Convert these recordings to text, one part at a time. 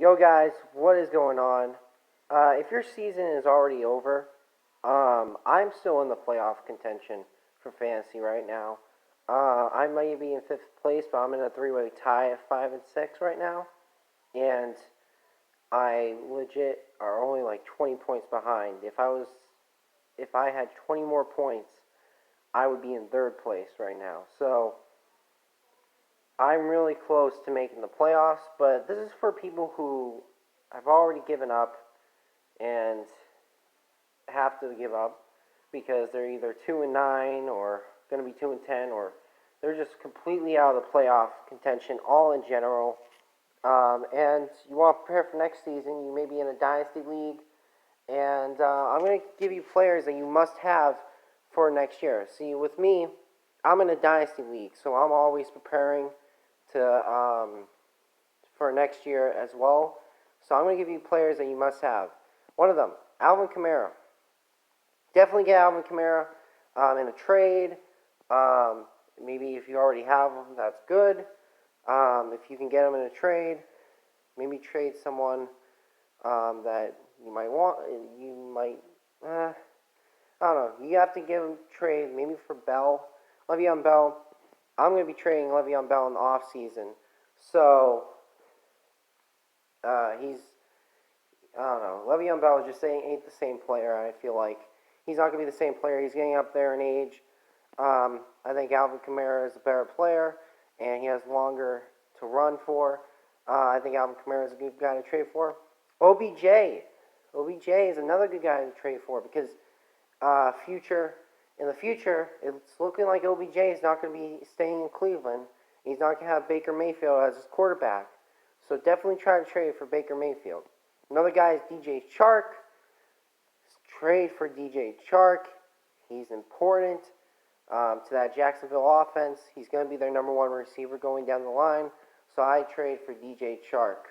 Yo guys, what is going on? If your season is already over, I'm still in the playoff contention for fantasy right now. I might be in fifth place, but I'm in a three-way tie at 5 and 6 right now, and I legit are only like 20 points behind. If I had 20 more points, I would be in third place right now. So I'm really close to making the playoffs, but this is for people who have already given up and have to give up because they're either 2 and 9 or going to be 2 and 10, or they're just completely out of the playoff contention, all in general. And you want to prepare for next season. You may be in a dynasty league, and I'm going to give you players that you must have for next year. See, with me, I'm in a dynasty league, so I'm always preparing for next year as well. So I'm going to give you players that you must have. One of them, Alvin Kamara. Definitely get Alvin Kamara in a trade. Maybe if you already have him, that's good. If you can get him in a trade, maybe trade someone that you might want. I don't know. You have to give him trade maybe for Le'Veon Bell. I'm going to be trading Le'Veon Bell in the off season. So I don't know. Le'Veon Bell just ain't the same player. I feel like he's not going to be the same player. He's getting up there in age. I think Alvin Kamara is a better player, and he has longer to run for. I think Alvin Kamara is a good guy to trade for. OBJ is another good guy to trade for because in the future, it's looking like OBJ is not going to be staying in Cleveland. He's not going to have Baker Mayfield as his quarterback. So definitely try to trade for Baker Mayfield. Another guy is DJ Chark. Trade for DJ Chark. He's important to that Jacksonville offense. He's going to be their number one receiver going down the line. So I trade for DJ Chark.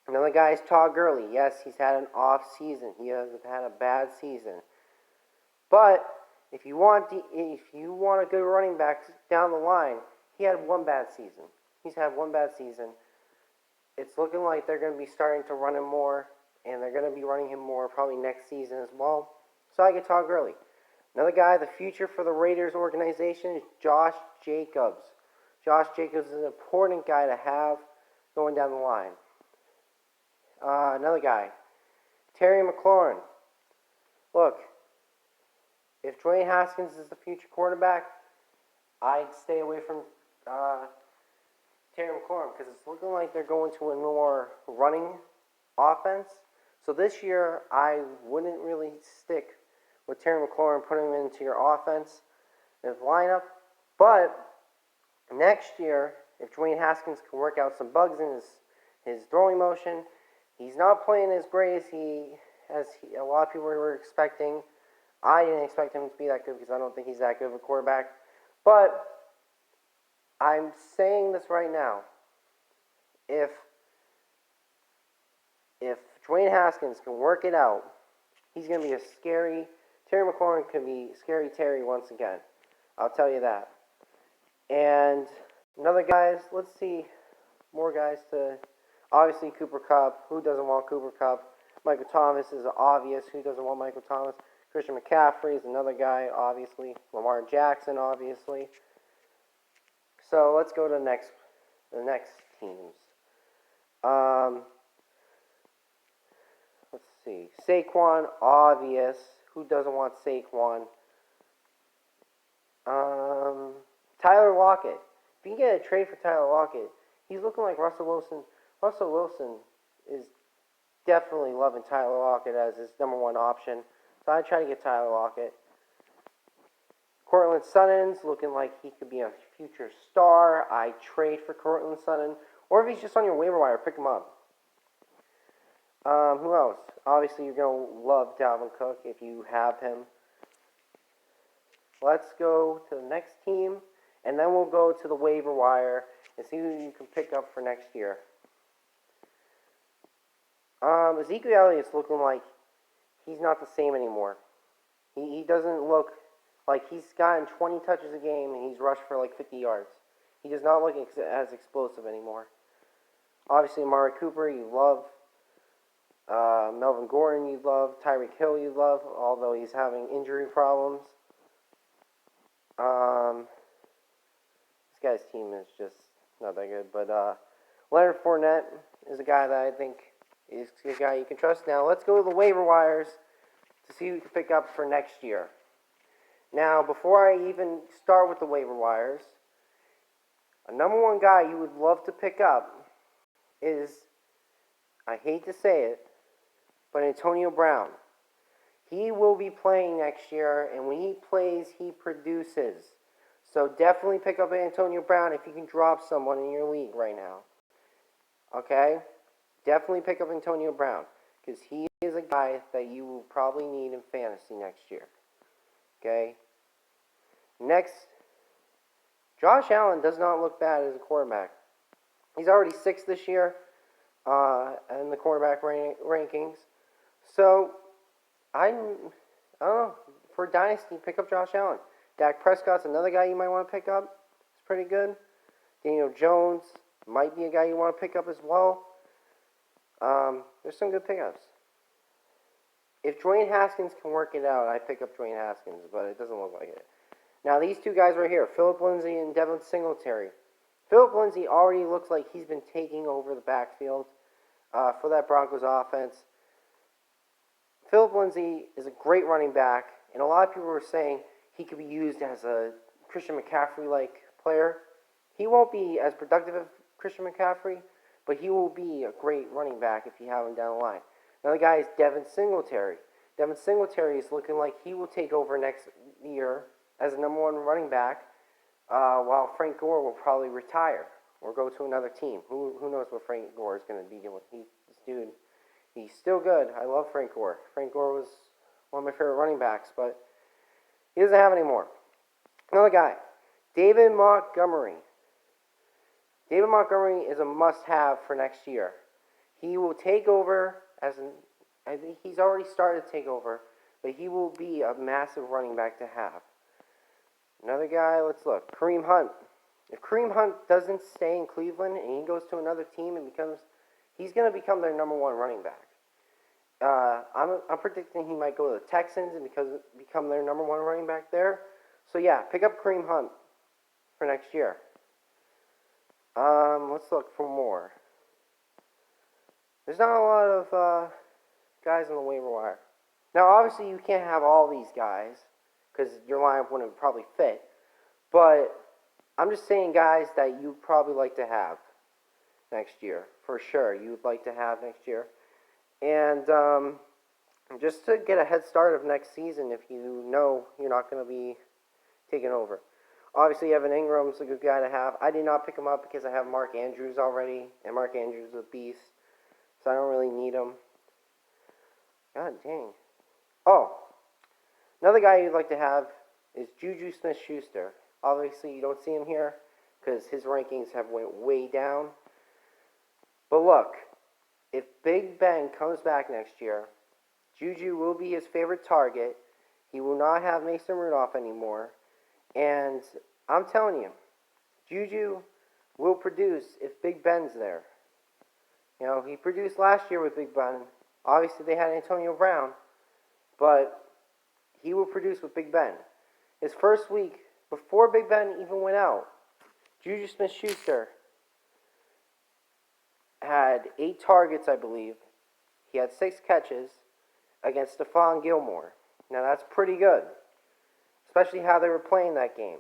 Another guy is Todd Gurley. Yes, he's had an off season. He hasn't had a bad season. But if you want a good running back down the line, he had one bad season. He's had one bad season. It's looking like they're going to be starting to run him more, and they're going to be running him more probably next season as well. So I get Todd Gurley. Another guy, the future for the Raiders organization is Josh Jacobs. Josh Jacobs is an important guy to have going down the line. Another guy, Terry McLaurin. Look, if Dwayne Haskins is the future quarterback, I'd stay away from Terry McLaurin because it's looking like they're going to a more running offense. So this year, I wouldn't really stick with Terry McLaurin, putting him into your offense and lineup. But next year, if Dwayne Haskins can work out some bugs in his throwing motion, he's not playing as great as a lot of people were expecting. I didn't expect him to be that good because I don't think he's that good of a quarterback. But I'm saying this right now. If Dwayne Haskins can work it out, he's going to be Terry McLaurin can be scary Terry once again. I'll tell you that. And another guys, let's see more guys obviously Cooper Kupp. Who doesn't want Cooper Kupp? Michael Thomas is obvious. Who doesn't want Michael Thomas? Christian McCaffrey is another guy, obviously. Lamar Jackson, obviously. So let's go to the next teams. Let's see. Saquon, obvious. Who doesn't want Saquon? Tyler Lockett. If you can get a trade for Tyler Lockett, he's looking like Russell Wilson. Russell Wilson is definitely loving Tyler Lockett as his number one option. So I try to get Tyler Lockett. Cortland Sutton's looking like he could be a future star. I trade for Cortland Sutton. Or if he's just on your waiver wire, pick him up. Who else? Obviously, you're going to love Dalvin Cook if you have him. Let's go to the next team, and then we'll go to the waiver wire and see who you can pick up for next year. Ezekiel Elliott's looking like he's not the same anymore. He doesn't look like he's gotten 20 touches a game and he's rushed for like 50 yards. He does not look as explosive anymore. Obviously, Amari Cooper, you love. Melvin Gordon, you love. Tyreek Hill, you love, although he's having injury problems. This guy's team is just not that good. But Leonard Fournette is a guy that I think is a guy you can trust. Now, let's go to the waiver wires to see who you can pick up for next year. Now, before I even start with the waiver wires, a number one guy you would love to pick up is, I hate to say it, but Antonio Brown. He will be playing next year, and when he plays, he produces. So definitely pick up Antonio Brown if you can drop someone in your league right now. Okay? Definitely pick up Antonio Brown, because he is a guy that you will probably need in fantasy next year. Okay? Next, Josh Allen does not look bad as a quarterback. He's already 6th this year in the quarterback rankings. So, I don't know. For Dynasty, pick up Josh Allen. Dak Prescott's another guy you might want to pick up. It's pretty good. Daniel Jones might be a guy you want to pick up as well. There's some good pickups. If Dwayne Haskins can work it out, I pick up Dwayne Haskins, but it doesn't look like it. Now, these two guys right here, Phillip Lindsay and Devin Singletary. Phillip Lindsay already looks like he's been taking over the backfield for that Broncos offense. Phillip Lindsay is a great running back, and a lot of people were saying he could be used as a Christian McCaffrey-like player. He won't be as productive as Christian McCaffrey, but he will be a great running back if you have him down the line. Another guy is Devin Singletary. Devin Singletary is looking like he will take over next year as the number one running back, while Frank Gore will probably retire or go to another team. Who knows what Frank Gore is going to be doing? This dude, he's still good. I love Frank Gore. Frank Gore was one of my favorite running backs, but he doesn't have any more. Another guy, David Montgomery. David Montgomery is a must-have for next year. He will take over I think he's already started to take over, but he will be a massive running back to have. Another guy, let's look, Kareem Hunt. If Kareem Hunt doesn't stay in Cleveland and he goes to another team and he's going to become their number one running back. I'm predicting he might go to the Texans and become their number one running back there. So yeah, pick up Kareem Hunt for next year. Let's look for more. There's not a lot of guys on the waiver wire. Now, obviously, you can't have all these guys because your lineup wouldn't probably fit. But I'm just saying guys that you'd probably like to have next year. For sure, you'd like to have next year. And just to get a head start of next season if you know you're not going to be taking over. Obviously, Evan Ingram's a good guy to have. I did not pick him up because I have Mark Andrews already. And Mark Andrews is a beast. So I don't really need him. God dang. Oh, another guy you'd like to have is Juju Smith-Schuster. Obviously, you don't see him here because his rankings have went way down. But look, if Big Ben comes back next year, Juju will be his favorite target. He will not have Mason Rudolph anymore. And I'm telling you, Juju will produce if Big Ben's there. You know, he produced last year with Big Ben. Obviously, they had Antonio Brown. But he will produce with Big Ben. His first week, before Big Ben even went out, Juju Smith-Schuster had 8 targets, I believe. He had 6 catches against Stephon Gilmore. Now, that's pretty good, especially how they were playing that game.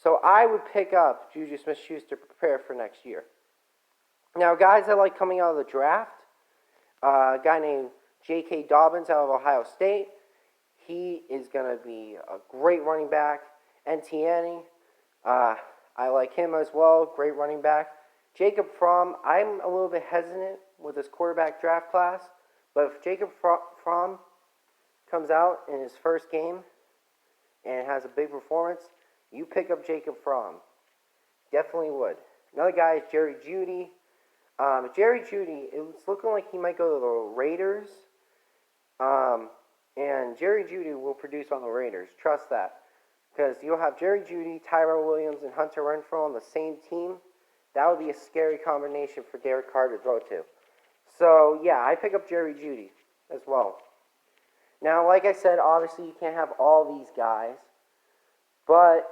So I would pick up Juju Smith-Schuster to prepare for next year. Now, guys I like coming out of the draft, a guy named J.K. Dobbins out of Ohio State. He is going to be a great running back. Entiene, I like him as well, great running back. Jacob Fromm, I'm a little bit hesitant with this quarterback draft class, but if Jacob Fromm comes out in his first game and has a big performance, you pick up Jacob Fromm. Definitely would. Another guy is Jerry Jeudy. Jerry Jeudy, it's looking like he might go to the Raiders. And Jerry Jeudy will produce on the Raiders. Trust that. Because you'll have Jerry Jeudy, Tyrell Williams, and Hunter Renfrow on the same team. That would be a scary combination for Derek Carr to throw to. So, yeah, I pick up Jerry Jeudy as well. Now, like I said, obviously you can't have all these guys, but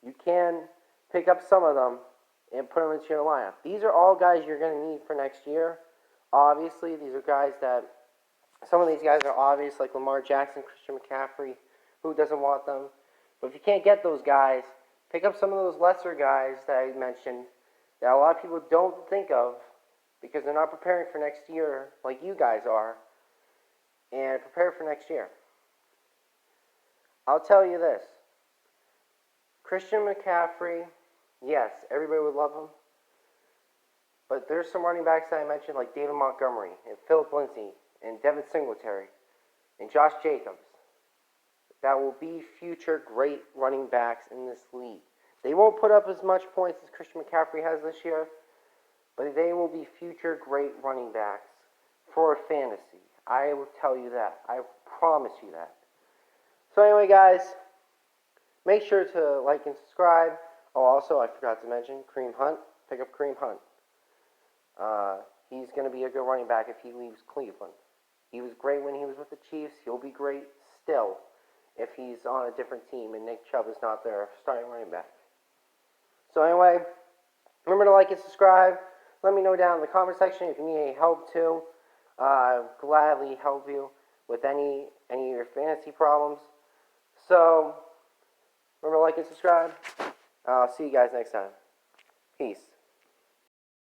you can pick up some of them and put them into your lineup. These are all guys you're going to need for next year. Obviously, these are guys that, some of these guys are obvious, like Lamar Jackson, Christian McCaffrey. Who doesn't want them? But if you can't get those guys, pick up some of those lesser guys that I mentioned that a lot of people don't think of because they're not preparing for next year like you guys are, and prepare for next year. I'll tell you this. Christian McCaffrey, yes, everybody would love him. But there's some running backs that I mentioned like David Montgomery and Philip Lindsay and Devin Singletary and Josh Jacobs that will be future great running backs in this league. They won't put up as much points as Christian McCaffrey has this year, but they will be future great running backs for fantasy. I will tell you that. I promise you that. So anyway, guys, make sure to like and subscribe. Oh, also, I forgot to mention Kareem Hunt. Pick up Kareem Hunt. He's going to be a good running back if he leaves Cleveland. He was great when he was with the Chiefs. He'll be great still if he's on a different team and Nick Chubb is not their starting running back. So anyway, remember to like and subscribe. Let me know down in the comment section if you need any help too. I'll gladly help you with any of your fantasy problems. So, remember to like and subscribe. I'll see you guys next time. Peace.